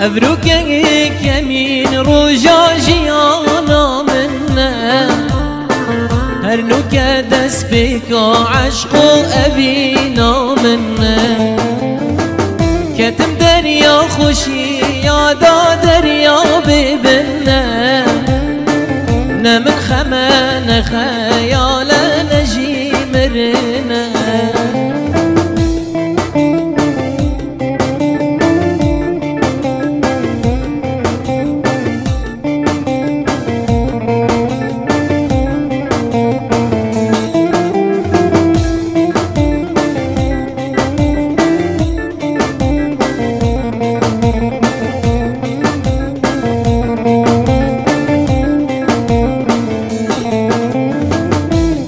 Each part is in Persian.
ابروكك يمين رجا جيانا منا هرنوك دس بك عشق ابينا منا كتم دريا خوشي يا دا دريا ببنا نمن خمان خيال نجي مرنا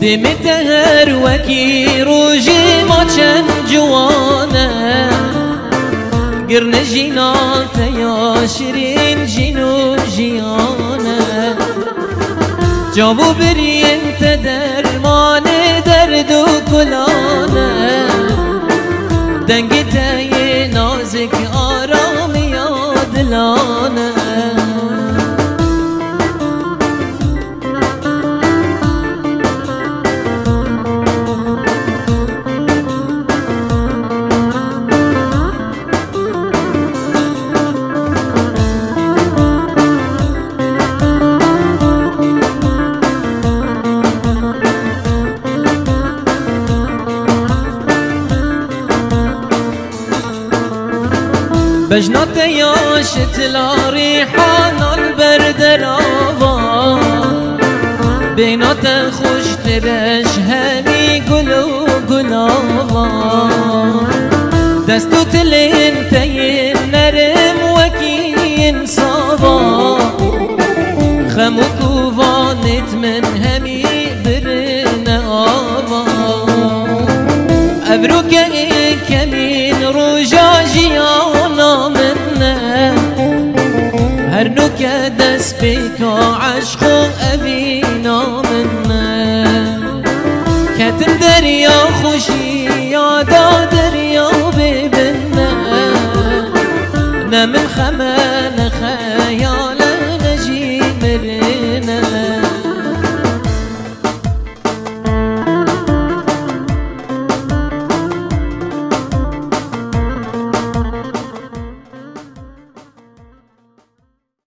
دمتهر وكي روجي ما چن جوانا قرن جينات يا شرين جينو جيانا جابو برين تدرمان دردو كلانا دنگتاي نازك آرام يا دلانا بجنات ياشت لا ريحان البرد راوا بينات خوش ترش هني قلو قلاوا دستو تلين تين نرم وكين صابا خمو طوفانت من همي برنا آوا أبروك كمين رجا جيانا منا هرنوك دس بك عشق أبينا منا كتم دريا خوشي يا دا دريا ببنا نمن خمان خيال نجي مرنا